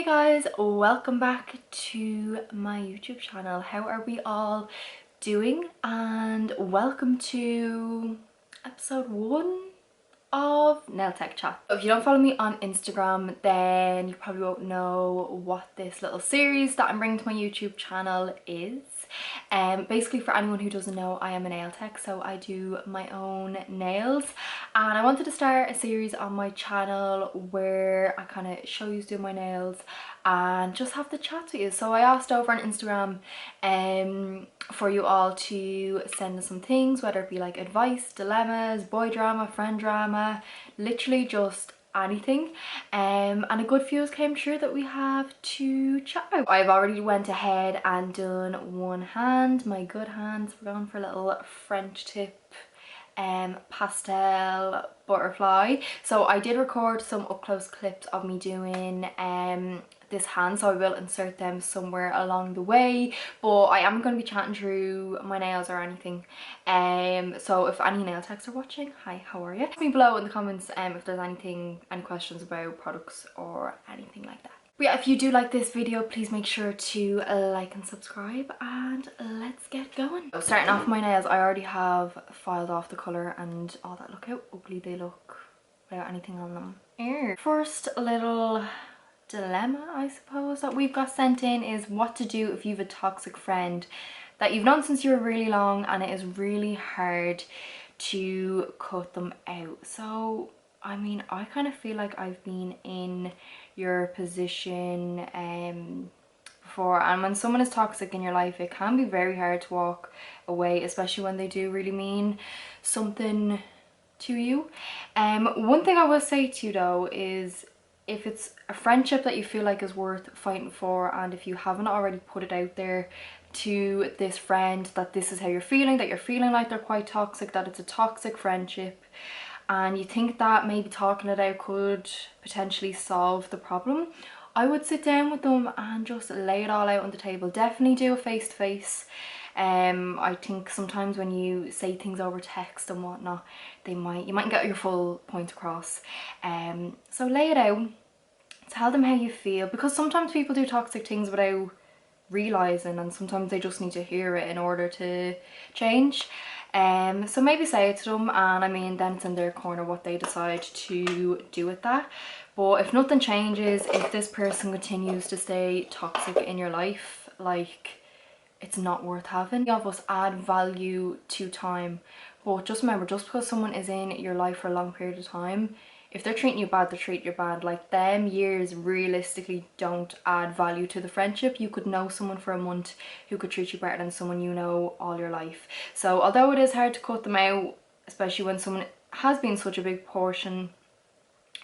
Guys, welcome back to my YouTube channel. How are we all doing? And welcome to episode 1 of Nail Tech Chat. If you don't follow me on Instagram, then you probably won't know what this little series that I'm bringing to my YouTube channel is. Basically, for anyone who doesn't know, I am a nail tech, so I do my own nails, and I wanted to start a series on my channel where I kind of show you doing my nails and just have the chat with you. So I asked over on Instagram for you all to send us some things, whether it be like advice, dilemmas, boy drama, friend drama, literally just anything, and a good few came true that we have to chat about. I've already went ahead and done one hand, my good hands. We're going for a little French tip pastel butterfly. So I did record some up close clips of me doing this hand, so I will insert them somewhere along the way, but I am going to be chatting through my nails or anything. So if any nail techs are watching, hi, how are you? Let me below in the comments if there's any questions about products or anything like that. But yeah, if you do like this video, please make sure to like and subscribe, and let's get going. So starting off my nails, I already have filed off the colour and all that. Look how ugly they look without anything on them. First little dilemma, I suppose, that we've got sent in is what to do if you've a toxic friend that you've known since you were really long and it is really hard to cut them out. So I mean, I kind of feel like I've been in your position before, and when someone is toxic in your life, it can be very hard to walk away, especially when they do really mean something to you. One thing I will say to you though is, if it's a friendship that you feel like is worth fighting for, and if you haven't already put it out there to this friend that this is how you're feeling, that you're feeling like they're quite toxic, that it's a toxic friendship, and you think that maybe talking it out could potentially solve the problem, I would sit down with them and just lay it all out on the table. Definitely do a face-to-face. I think sometimes when you say things over text and whatnot, you might get your full point across. So lay it out, tell them how you feel, because sometimes people do toxic things without realizing, and sometimes they just need to hear it in order to change. So maybe say it to them, and I mean, then it's in their corner what they decide to do with that. But if nothing changes, if this person continues to stay toxic in your life, like, it's not worth having. All of us add value to time, but just remember, just because someone is in your life for a long period of time, if they're treating you bad, they're treating you bad. Like, them years realistically don't add value to the friendship. You could know someone for a month who could treat you better than someone you know all your life. So although it is hard to cut them out, especially when someone has been such a big portion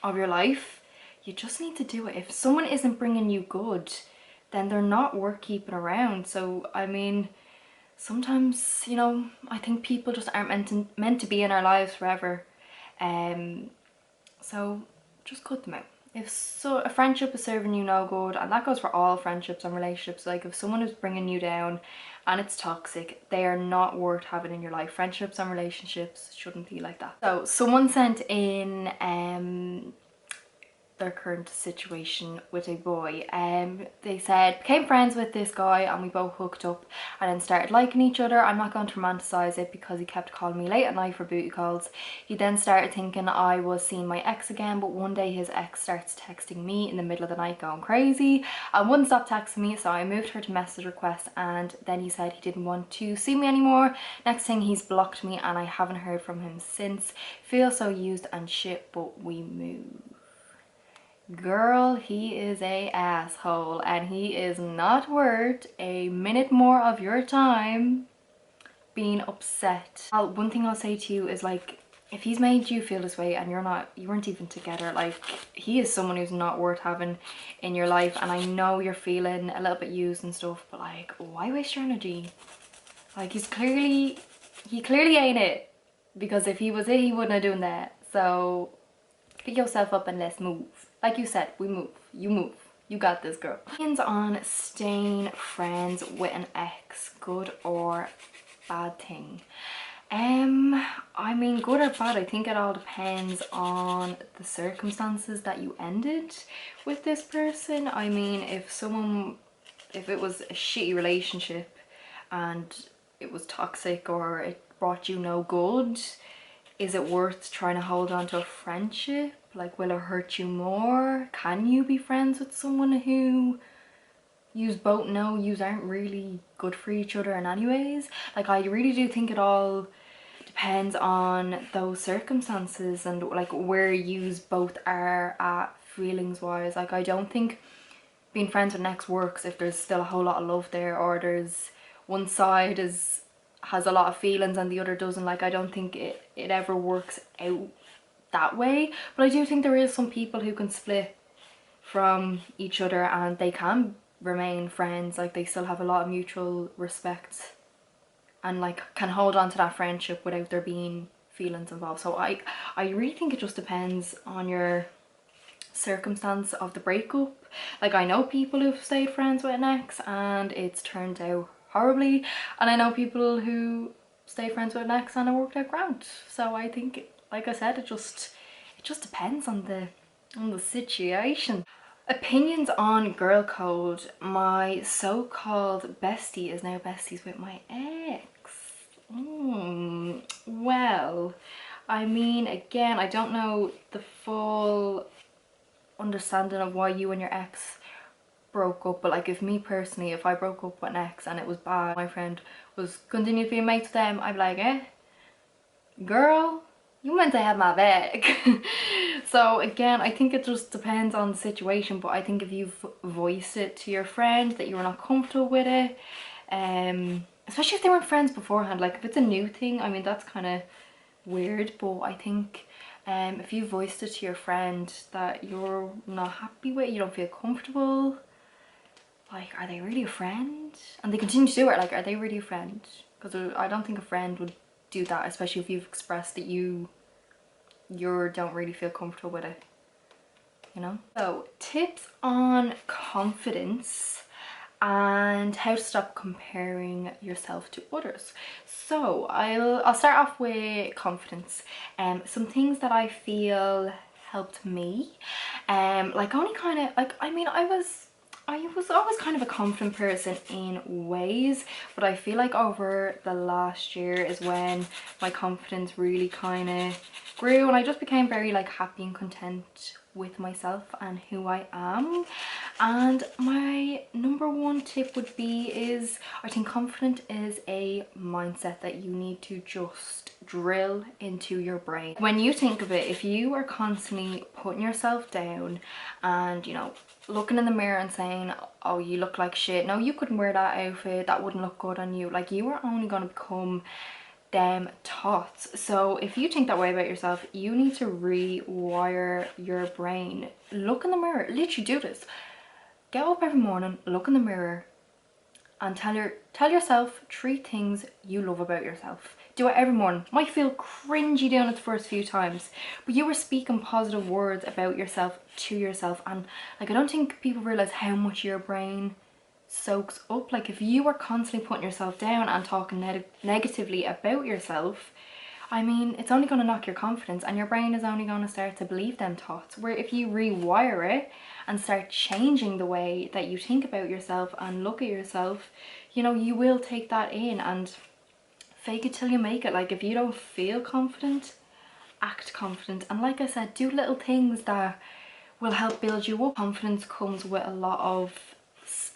of your life, you just need to do it. If someone isn't bringing you good, then they're not worth keeping around. So I mean, sometimes, you know, I think people just aren't meant to be in our lives forever. So just cut them out. If a friendship is serving you no good, and that goes for all friendships and relationships, like if someone is bringing you down and it's toxic, they are not worth having in your life. Friendships and relationships shouldn't be like that. So someone sent in their current situation with a boy. They said, became friends with this guy and we both hooked up and then started liking each other. I'm not going to romanticize it because he kept calling me late at night for booty calls. He then started thinking I was seeing my ex again, but one day his ex starts texting me in the middle of the night going crazy and wouldn't stop texting me, so I moved her to message request, and then he said he didn't want to see me anymore. Next thing, he's blocked me and I haven't heard from him since. Feel so used and shit, but we move. Girl, he is a asshole, and he is not worth a minute more of your time being upset. One thing I'll say to you is, like, if he's made you feel this way and you weren't even together, like, he is someone who's not worth having in your life. And I know you're feeling a little bit used and stuff, but like, why waste your energy? Like, he clearly ain't it, because if he was it, he wouldn't have done that. So pick yourself up and let's move. Like you said, we move. You move. You got this, girl. Opinions on staying friends with an ex, good or bad thing? I mean, good or bad, I think it all depends on the circumstances that you ended with this person. I mean, if it was a shitty relationship and it was toxic or it brought you no good, is it worth trying to hold on to a friendship? Like, will it hurt you more? Can you be friends with someone who yous both know yous aren't really good for each other in anyways? Like, I really do think it all depends on those circumstances and like where yous both are at feelings wise. Like, I don't think being friends with an ex works if there's still a whole lot of love there, or there's one side has a lot of feelings and the other doesn't. Like, I don't think it ever works out that way. But I do think there is some people who can split from each other and they can remain friends. Like, they still have a lot of mutual respect and like can hold on to that friendship without there being feelings involved. So I really think it just depends on your circumstance of the breakup. Like, I know people who've stayed friends with an ex and it's turned out horribly, and I know people who stay friends with an ex and it worked out grand. So I think, like I said, it just depends on the situation. Opinions on girl code. My so-called bestie is now besties with my ex. Well, I mean, again, I don't know the full understanding of why you and your ex broke up, but like, if me personally, if I broke up with an ex and it was bad, my friend was continuing to be mates with them, I'd be like, girl, you meant to have my back. So again, I think it just depends on the situation, but I think if you've voiced it to your friend that you were not comfortable with it, especially if they weren't friends beforehand, like if it's a new thing, I mean, that's kind of weird. But I think if you voiced it to your friend that you're not happy with, you don't feel comfortable, like, are they really a friend? And they continue to do it, like, are they really a friend? Because I don't think a friend would do that, especially if you've expressed that you don't really feel comfortable with it, you know? So, tips on confidence and how to stop comparing yourself to others. So I'll start off with confidence. Some things that I feel helped me. Like, only kind of like, I mean, I was always kind of a confident person in ways, but I feel like over the last year is when my confidence really kind of grew, and I just became very like happy and content with myself and who I am. And my number one tip would be is, I think confident is a mindset that you need to just drill into your brain. When you think of it, if you are constantly putting yourself down and, you know, looking in the mirror and saying, oh, you look like shit, no, you couldn't wear that outfit, that wouldn't look good on you, like, you are only going to become them thoughts. So if you think that way about yourself, you need to rewire your brain. Look in the mirror, literally do this. Get up every morning, look in the mirror and tell yourself 3 things you love about yourself. Do it every morning. Might feel cringy doing it the first few times, but you are speaking positive words about yourself to yourself. And like, I don't think people realize how much your brain soaks up. Like, if you are constantly putting yourself down and talking negatively about yourself, I mean, it's only going to knock your confidence, and your brain is only going to start to believe them thoughts. Where if you rewire it and start changing the way that you think about yourself and look at yourself, you know, you will take that in and fake it till you make it. Like, if you don't feel confident, act confident. And like I said, do little things that will help build you up. Confidence comes with a lot of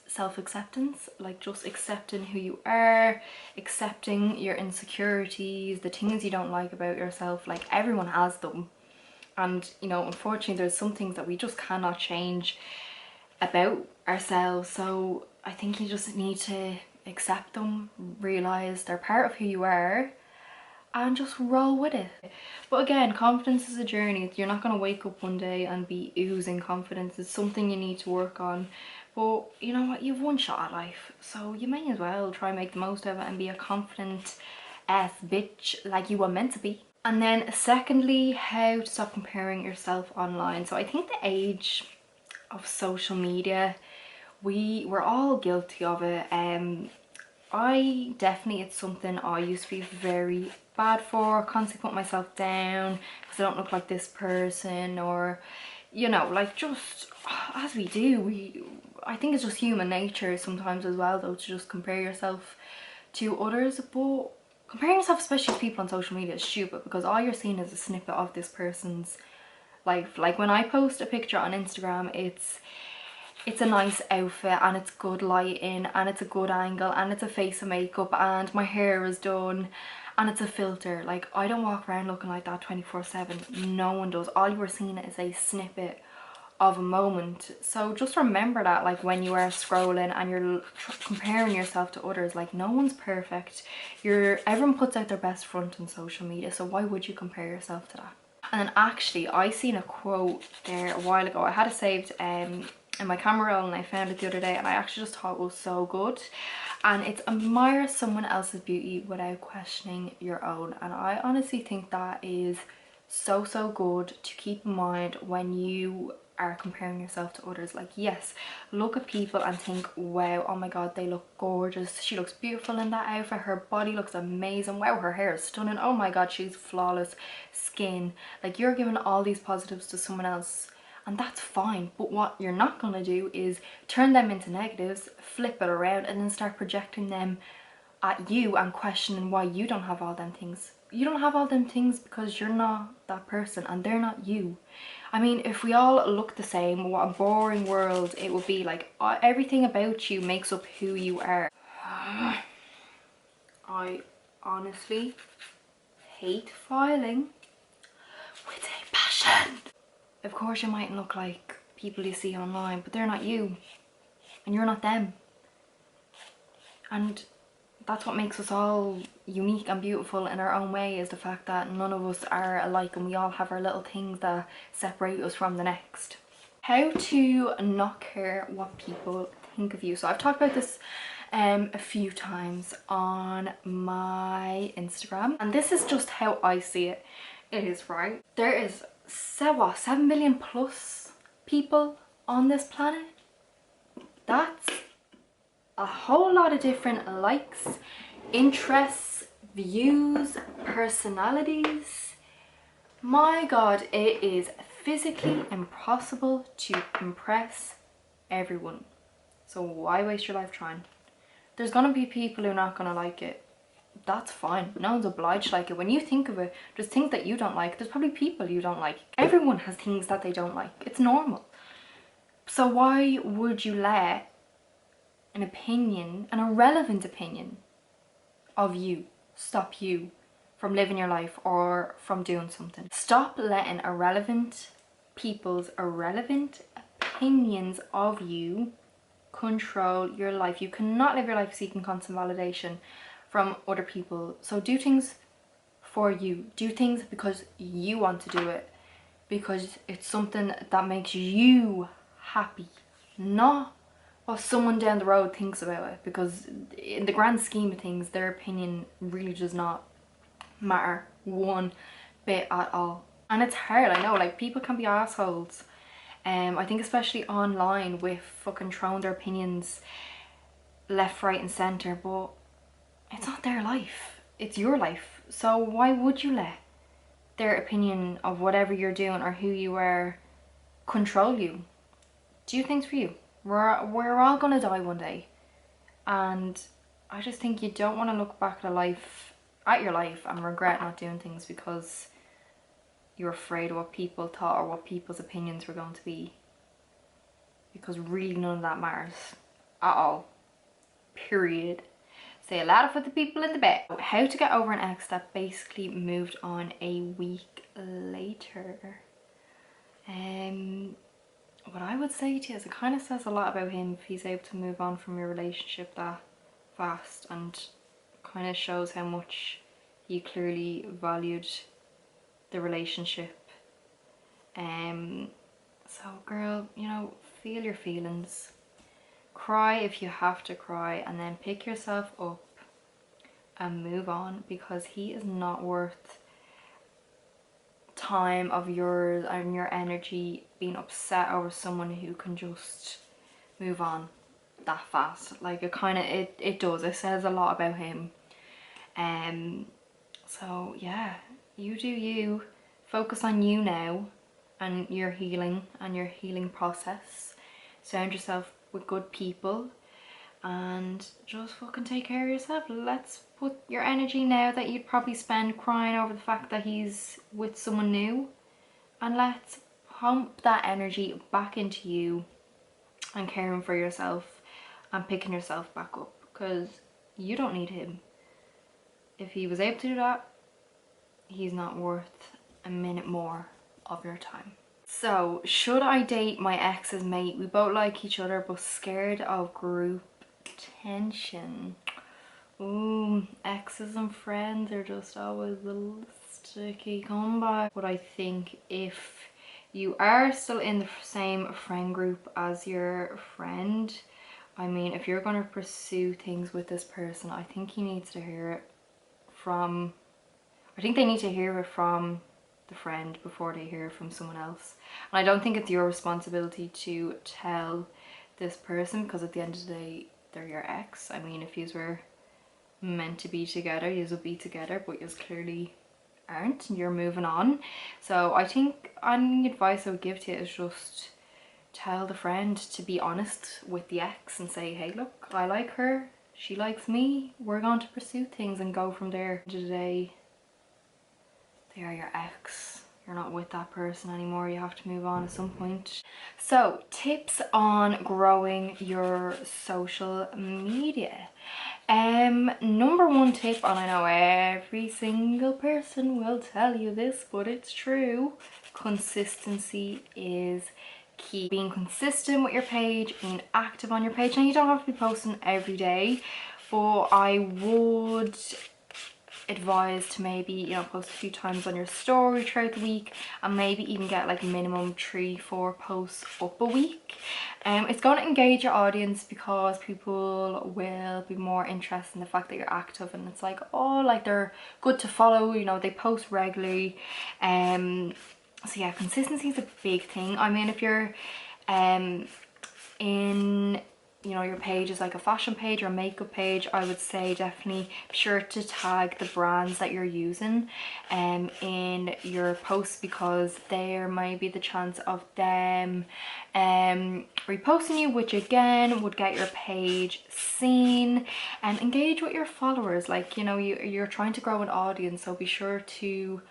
self-acceptance, like just accepting who you are, accepting your insecurities, the things you don't like about yourself. Like, everyone has them, and you know, unfortunately there's some things that we just cannot change about ourselves. So I think you just need to accept them, realize they're part of who you are, and just roll with it. But again, confidence is a journey. You're not going to wake up one day and be oozing confidence. It's something you need to work on. But you know what, you've one shot at life, so you may as well try and make the most of it and be a confident ass bitch like you were meant to be. And then secondly, how to stop comparing yourself online. So I think the age of social media, we're all guilty of it. I definitely, it's something I used to be very bad for, constantly put myself down because I don't look like this person, or you know, like, just as we do, I think it's just human nature sometimes as well, though, to just compare yourself to others. But comparing yourself, especially to people on social media, is stupid, because all you're seeing is a snippet of this person's life. Like, when I post a picture on Instagram, it's a nice outfit, and it's good lighting, and it's a good angle, and it's a face of makeup, and my hair is done, and it's a filter. Like, I don't walk around looking like that 24/7. No one does. All you are seeing is a snippet of a moment. So just remember that, like, when you are scrolling and you're comparing yourself to others, like, no one's perfect. Everyone puts out their best front on social media, so why would you compare yourself to that? And then actually, I seen a quote there a while ago. I had it saved in my camera roll, and I found it the other day, and I actually just thought it was so good. And it's, admire someone else's beauty without questioning your own. And I honestly think that is so good to keep in mind when you are comparing yourself to others. Like, yes, look at people and think, wow, oh my god, they look gorgeous, she looks beautiful in that outfit, her body looks amazing, wow, her hair is stunning, oh my god, she's flawless skin. Like, you're giving all these positives to someone else, and that's fine. But what you're not going to do is turn them into negatives, flip it around, and then start projecting them at you and questioning why you don't have all them things. You don't have all them things because you're not that person, and they're not you. I mean, if we all look the same, what a boring world it would be. Like, everything about you makes up who you are. I honestly hate filing with a passion. Of course, you mightn't look like people you see online, but they're not you, and you're not them. And that's what makes us all unique and beautiful in our own way, is the fact that none of us are alike, and we all have our little things that separate us from the next. How to not care what people think of you. So I've talked about this a few times on my Instagram, and this is just how I see it. It is, right, there is 7 billion plus people on this planet. That's a whole lot of different likes, interests, views, personalities. My god, it is physically impossible to impress everyone. So why waste your life trying? There's gonna be people who are not gonna like it. That's fine. No one's obliged to like it. When you think of it, just think that you don't like. There's probably people you don't like. Everyone has things that they don't like. It's normal. So why would you let an opinion, an irrelevant opinion of you, stop you from living your life or from doing something? Stop letting irrelevant people's irrelevant opinions of you control your life. You cannot live your life seeking constant validation from other people. So do things for you. Do things because you want to do it, because it's something that makes you happy, not what someone down the road thinks about it, because in the grand scheme of things, their opinion really does not matter one bit at all. And it's hard, I know, like, people can be assholes. I think especially online, with fucking throwing their opinions left, right and centre, but it's not their life, it's your life. So why would you let their opinion of whatever you're doing or who you are control you? Do things for you. We're all gonna die one day, and I just think you don't want to look back at your life and regret not doing things because you're afraid of what people thought or what people's opinions were going to be, because really none of that matters at all, period. Say a lot for the people in the bed. How to get over an ex that basically moved on a week later. What I would say to you is, it kind of says a lot about him if he's able to move on from your relationship that fast, and kind of shows how much he clearly valued the relationship. So girl, you know, feel your feelings, cry if you have to cry, and then pick yourself up and move on, because he is not worth time of yours and your energy being upset over someone who can just move on that fast. Like, it does, it says a lot about him. So yeah, you do you. Focus on you now and your healing and your healing process. Surround yourself with good people and just fucking take care of yourself. Let's put your energy now that you'd probably spend crying over the fact that he's with someone new, and let's pump that energy back into you and caring for yourself and picking yourself back up, because you don't need him. If he was able to do that, he's not worth a minute more of your time. So, should I date my ex's mate? We both like each other but scared of group tension. Ooh, exes and friends are just always a little sticky comeback. But I think if you are still in the same friend group as your friend, I mean, if you're going to pursue things with this person, I think he needs to hear it from, I think they need to hear it from the friend before they hear it from someone else. And I don't think it's your responsibility to tell this person, because at the end of the day, they're your ex. I mean, if you were meant to be together, you will be together, but you clearly aren't, and you're moving on. So I think any advice I would give to you is just tell the friend to be honest with the ex and say, hey look, I like her, she likes me, we're going to pursue things and go from there. Today they are your ex, you're not with that person anymore, you have to move on at some point. So tips on growing your social media. Number one tip, and I know every single person will tell you this, but it's true, consistency is key. Being consistent with your page, being active on your page. Now you don't have to be posting every day, but I would advise to maybe, you know, post a few times on your story throughout the week, and maybe even get like minimum 3-4 posts up a week. It's going to engage your audience because people will be more interested in the fact that you're active, and it's like, oh, like they're good to follow, you know, they post regularly. So yeah, consistency is a big thing. I mean, if you're in, you know, your page is like a fashion page or a makeup page, I would say definitely be sure to tag the brands that you're using in your posts, because there might be the chance of them reposting you, which again would get your page seen. And engage with your followers, like, you know, you're trying to grow an audience, so be sure to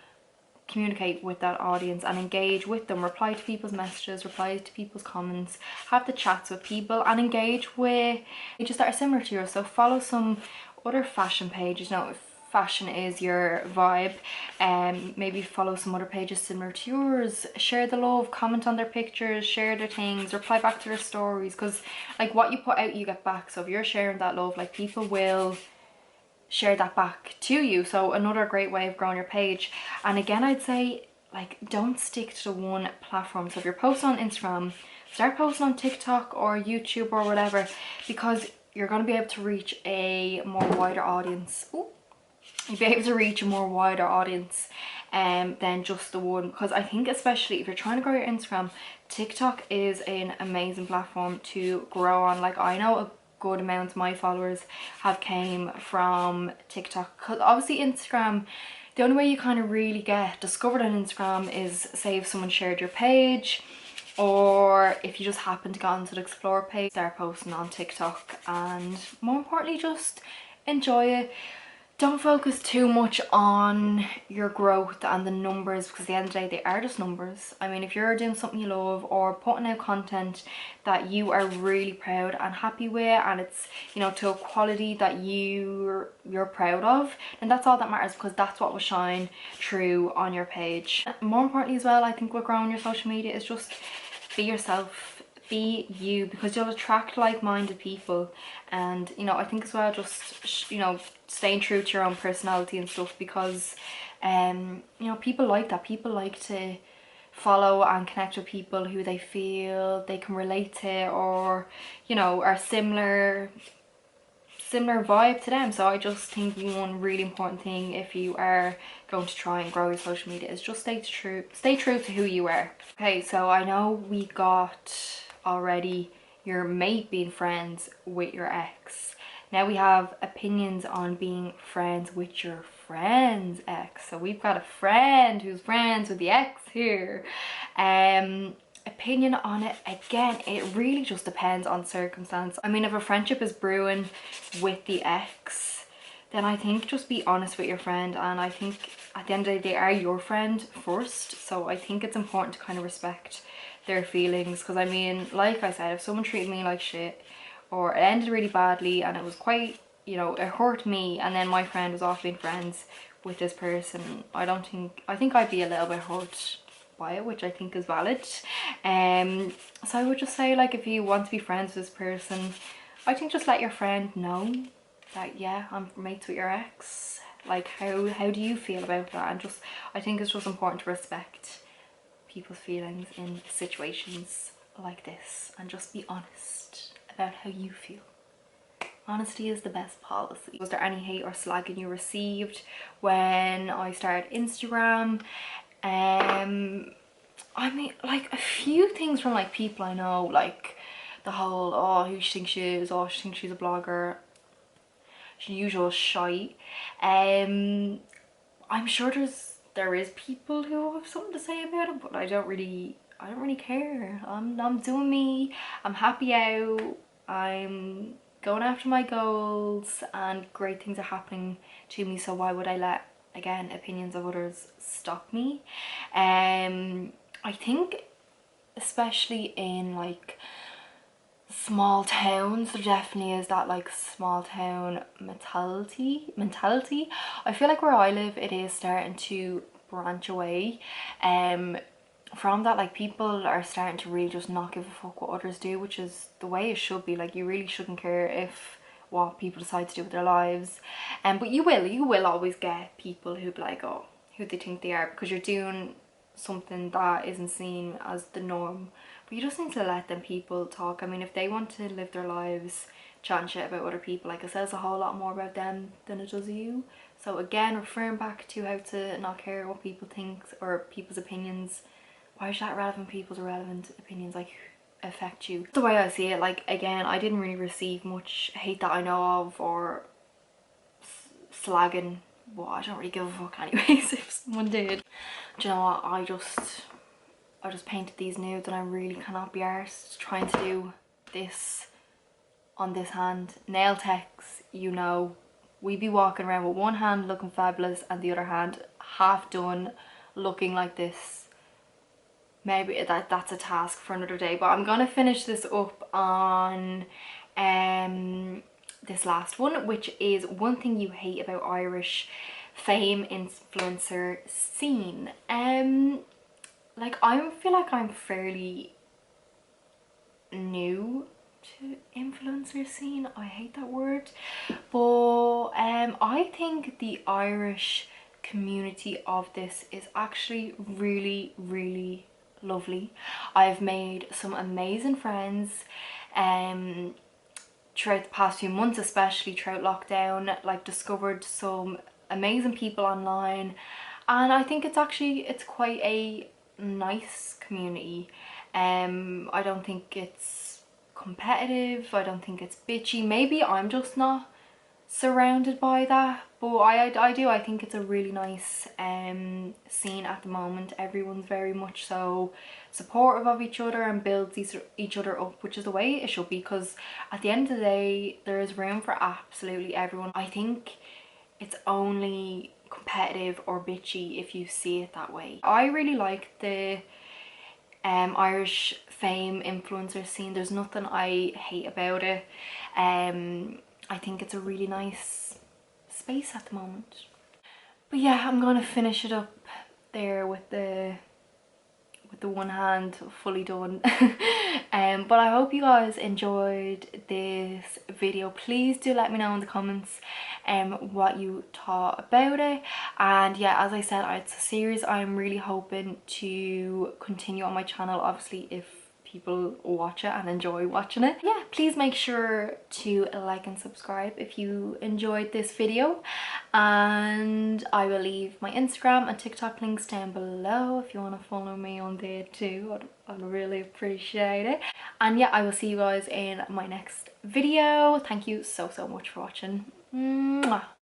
communicate with that audience and engage with them, reply to people's messages, reply to people's comments, have the chats with people, and engage with pages that are similar to yours. So follow some other fashion pages, you know, if fashion is your vibe, maybe follow some other pages similar to yours, share the love, comment on their pictures, share their things, reply back to their stories, because like what you put out you get back. So if you're sharing that love, like people will share that back to you. So another great way of growing your page. And again, I'd say, like, don't stick to one platform. So if you're posting on Instagram, start posting on TikTok or YouTube or whatever, because you're going to be able to reach a more wider audience. Ooh. You'll be able to reach a more wider audience than just the one, because I think especially if you're trying to grow your Instagram, TikTok is an amazing platform to grow on. Like, I know a good amount of my followers have came from TikTok, because obviously Instagram, the only way you kind of really get discovered on Instagram is, say, if someone shared your page, or if you just happen to go onto the explore page, start posting on TikTok. And more importantly, just enjoy it. Don't focus too much on your growth and the numbers, because at the end of the day, they are just numbers. I mean, if you're doing something you love or putting out content that you are really proud and happy with, and it's, you know, to a quality that you're proud of, then that's all that matters, because that's what will shine through on your page. More importantly as well, I think with growing your social media is just be yourself. Be you, because you'll attract like-minded people. And, you know, I think as well, just, you know, staying true to your own personality and stuff, because you know, people like that. People like to follow and connect with people who they feel they can relate to, or, you know, are similar vibe to them. So I just think one really important thing if you are going to try and grow your social media is just stay true to who you are. Okay, so I know we got already your mate being friends with your ex. Now we have opinions on being friends with your friend's ex. So we've got a friend who's friends with the ex here. Opinion on it, again, it really just depends on circumstance. I mean, if a friendship is brewing with the ex, then I think just be honest with your friend, and I think at the end of the day they are your friend first, so I think it's important to kind of respect their feelings. Because I mean, like I said, if someone treated me like shit or it ended really badly and it was quite, you know, it hurt me, and then my friend was off being friends with this person, I think I'd be a little bit hurt by it, which I think is valid. So I would just say, like, if you want to be friends with this person, I think just let your friend know that, yeah, I'm mates with your ex. Like, how do you feel about that? And just, I think it's just important to respect people's feelings in situations like this and just be honest about how you feel. Honesty is the best policy. Was there any hate or slagging you received when I started Instagram? I mean, like, a few things from like people I know, like the whole, oh, who she thinks she is, oh, she thinks she's a blogger, usual shite. I'm sure there is people who have something to say about it, but I don't really care. I'm doing me, I'm happy out, I'm going after my goals, and great things are happening to me, so why would I let, again, opinions of others stop me? I think especially in like small towns, there definitely is that like small town mentality. I feel like where I live, it is starting to branch away from that. Like, people are starting to really just not give a fuck what others do, which is the way it should be. Like, you really shouldn't care if what people decide to do with their lives, but you will always get people who be like, oh, who they think they are, because you're doing something that isn't seen as the norm. But you just need to let them people talk. I mean, if they want to live their lives chatting shit about other people, like, it says a whole lot more about them than it does you. So again, referring back to how to not care what people think or people's opinions. Why is that relevant? People's irrelevant opinions like affect you? The way I see it, like, again, I didn't really receive much hate that I know of, or slagging. Well, I don't really give a fuck anyways if someone did. Do you know what, I just painted these nudes and I really cannot be arsed trying to do this on this hand. Nail techs, you know, we be walking around with one hand looking fabulous and the other hand half done looking like this. Maybe that's a task for another day, but I'm gonna finish this up on this last one, which is one thing you hate about Irish fame influencer scene. Like, I feel like I'm fairly new to influencer scene. I hate that word, but I think the Irish community of this is actually really, really lovely. I've made some amazing friends throughout the past few months, especially throughout lockdown. Like, discovered some amazing people online, and I think it's quite a nice community. I don't think it's competitive, I don't think it's bitchy. Maybe I'm just not surrounded by that, but I think it's a really nice scene at the moment. Everyone's very much so supportive of each other and builds each other up, which is the way it should be, because at the end of the day there is room for absolutely everyone. I think it's only competitive or bitchy if you see it that way. I really like the Irish fame influencer scene. There's nothing I hate about it. I think it's a really nice space at the moment. But yeah, I'm gonna finish it up there with the one hand fully done. But I hope you guys enjoyed this video. Please do let me know in the comments what you thought about it. And yeah, as I said, it's a series I'm really hoping to continue on my channel, obviously if people watch it and enjoy watching it. Yeah, please make sure to like and subscribe if you enjoyed this video, and I will leave my Instagram and TikTok links down below if you want to follow me on there too. I'd really appreciate it. And yeah, I will see you guys in my next video. Thank you so much for watching. Mwah.